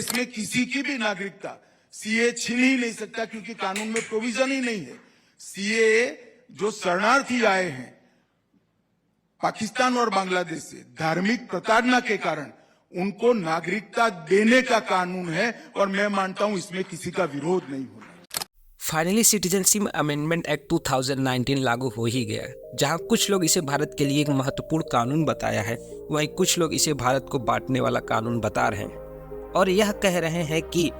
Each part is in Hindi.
इसमें किसी की भी नागरिकता सीए छीन ही नहीं सकता, क्योंकि कानून में प्रोविजन ही नहीं है। सीए जो शरणार्थी आए हैं पाकिस्तान और बांग्लादेश से धार्मिक प्रताड़ना के कारण, उनको नागरिकता देने का कानून है, और मैं मानता हूं इसमें किसी का विरोध नहीं होना। फाइनली सिटीजनशिप अमेंडमेंट एक्ट 2019 लागू हो ही गया है। जहां कुछ लोग इसे भारत के लिए एक महत्वपूर्ण कानून बताया है, वहीं कुछ लोग इसे भारत को बांटने वाला कानून बता रहे हैं और यह कह रहे हैं कि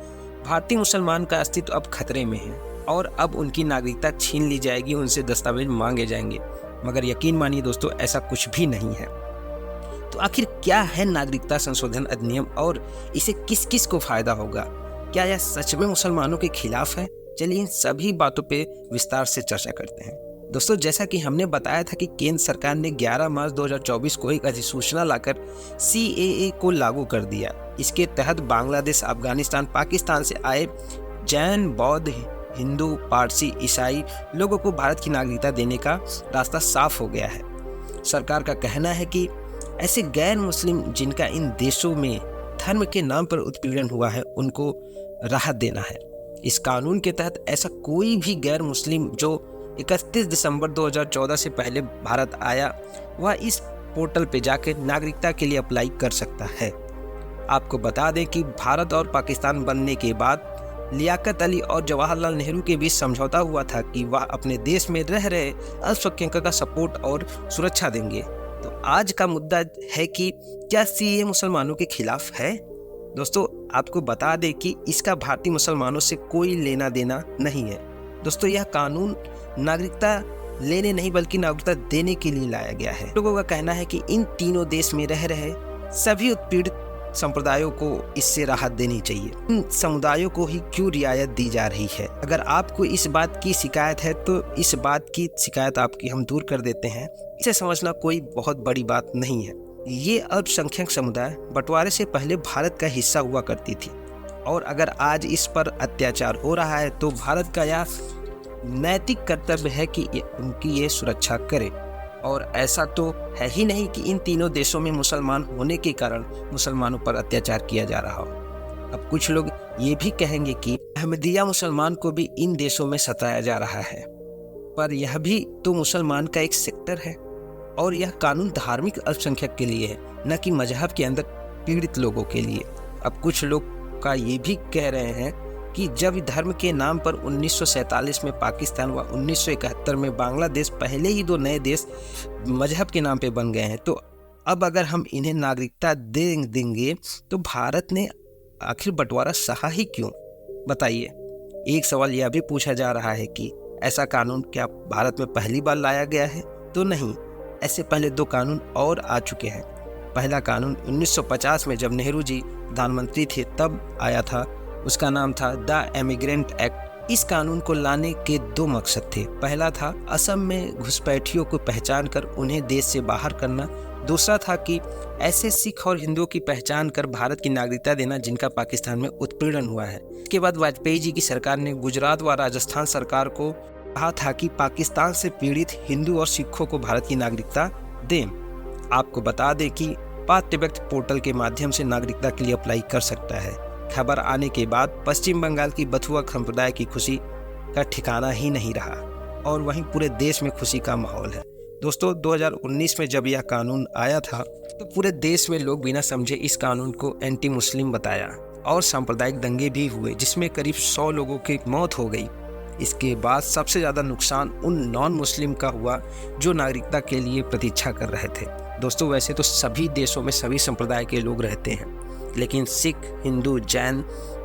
भारतीय मुसलमान का अस्तित्व अब खतरे में है और अब उनकी नागरिकता छीन ली जाएगी, उनसे दस्तावेज मांगे जाएंगे। मगर यकीन मानिए दोस्तों, ऐसा कुछ भी नहीं है। तो आखिर क्या है नागरिकता संशोधन अधिनियम और इसे किस किस को फायदा होगा? क्या यह सच में मुसलमानों के खिलाफ है? चलिए इन सभी बातों पे विस्तार से चर्चा करते हैं। दोस्तों, जैसा कि हमने बताया था कि केंद्र सरकार ने 11 मार्च 2024 को एक अधिसूचना लाकर CAA को लागू कर दिया। इसके तहत बांग्लादेश, अफगानिस्तान, पाकिस्तान से आए जैन, बौद्ध, हिंदू, पारसी, ईसाई लोगों को भारत की नागरिकता देने का रास्ता साफ हो गया है। सरकार का कहना है कि ऐसे गैर मुस्लिम जिनका इन देशों में धर्म के नाम पर उत्पीड़न हुआ है, उनको राहत देना है। इस कानून के तहत ऐसा कोई भी गैर मुस्लिम जो 31 दिसंबर 2014 से पहले भारत आया, वह इस पोर्टल पे जाकर नागरिकता के लिए अप्लाई कर सकता है। आपको बता दें कि भारत और पाकिस्तान बनने के बाद लियाकत अली और जवाहरलाल नेहरू के बीच समझौता हुआ था कि वह अपने देश में रह रहे अल्पसंख्यकों का सपोर्ट और सुरक्षा देंगे। तो आज का मुद्दा है कि क्या CAA मुसलमानों के खिलाफ है? दोस्तों, आपको बता दें कि इसका भारतीय मुसलमानों से कोई लेना देना नहीं है। दोस्तों, यह कानून नागरिकता लेने नहीं बल्कि नागरिकता देने के लिए लाया गया है। लोगों का कहना है कि इन तीनों देश में रह रहे सभी उत्पीड़ित संप्रदायों को इससे राहत देनी चाहिए। इन समुदायों को ही क्यों रियायत दी जा रही है? अगर आपको इस बात की शिकायत है तो इस बात की शिकायत आपकी हम दूर कर देते हैं। इसे समझना कोई बहुत बड़ी बात नहीं है। ये अल्पसंख्यक समुदाय बंटवारे से पहले भारत का हिस्सा हुआ करती थी, और अगर आज इस पर अत्याचार हो रहा है तो भारत का यह नैतिक कर्तव्य है कि उनकी ये सुरक्षा करे। और ऐसा तो है ही नहीं कि इन तीनों देशों में मुसलमान होने के कारण मुसलमानों पर अत्याचार किया जा रहा हो। अब कुछ लोग ये भी कहेंगे कि अहमदिया मुसलमान को भी इन देशों में सताया जा रहा है, पर यह भी तो मुसलमान का एक सेक्टर है और यह कानून धार्मिक अल्पसंख्यक के लिए है, न कि मजहब के अंदर पीड़ित लोगों के लिए। अब कुछ लोग का ये भी कह रहे हैं कि जब धर्म के नाम पर 1947 में पाकिस्तान व 1971 में बांग्लादेश, पहले ही दो नए देश मजहब के नाम पे बन गए हैं, तो अब अगर हम इन्हें नागरिकता देंगे तो भारत ने आखिर बंटवारा सहा ही क्यों? बताइए। एक सवाल यह भी पूछा जा रहा है कि ऐसा कानून क्या भारत में पहली बार लाया गया है? तो नहीं, ऐसे पहले 2 कानून और आ चुके हैं। पहला कानून 1950 में जब नेहरू जी प्रधानमंत्री थे तब आया था। उसका नाम था द इमिग्रेंट एक्ट। इस कानून को लाने के 2 मकसद थे। पहला था असम में घुसपैठियों को पहचान कर उन्हें देश से बाहर करना। दूसरा था कि ऐसे सिख और हिंदुओं की पहचान कर भारत की नागरिकता देना जिनका पाकिस्तान में उत्पीड़न हुआ है। इसके बाद वाजपेयी जी की सरकार ने गुजरात व राजस्थान सरकार को कहा था कि पाकिस्तान से पीड़ित हिंदू और सिखों को भारत की नागरिकता दें। आपको बता दें कि पात्र व्यक्ति पोर्टल के माध्यम से नागरिकता के लिए अप्लाई कर सकता है। खबर आने के बाद पश्चिम बंगाल की बथुआ संप्रदाय की खुशी का ठिकाना ही नहीं रहा और वहीं पूरे देश में खुशी का माहौल है। दोस्तों, 2019 में जब यह कानून आया था तो पूरे देश में लोग बिना समझे इस कानून को एंटी मुस्लिम बताया और सांप्रदायिक दंगे भी हुए, जिसमें करीब 100 लोगों की मौत हो गई। इसके बाद सबसे ज़्यादा नुकसान उन नॉन मुस्लिम का हुआ जो नागरिकता के लिए प्रतीक्षा कर रहे थे। दोस्तों, वैसे तो सभी देशों में सभी संप्रदाय के लोग रहते हैं, लेकिन सिख, हिंदू, जैन,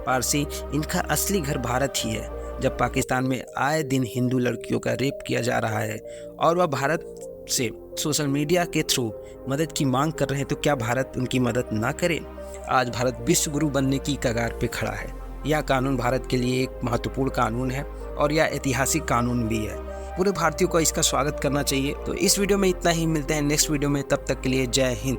पारसी, इनका असली घर भारत ही है। जब पाकिस्तान में आए दिन हिंदू लड़कियों का रेप किया जा रहा है और वह भारत से सोशल मीडिया के थ्रू मदद की मांग कर रहे हैं, तो क्या भारत उनकी मदद ना करे? आज भारत विश्व गुरु बनने की कगार पे खड़ा है। यह कानून भारत के लिए एक महत्वपूर्ण कानून है और यह ऐतिहासिक कानून भी है। पूरे भारतीयों को इसका स्वागत करना चाहिए। तो इस वीडियो में इतना ही, मिलते हैं नेक्स्ट वीडियो में, तब तक के लिए जय हिंद।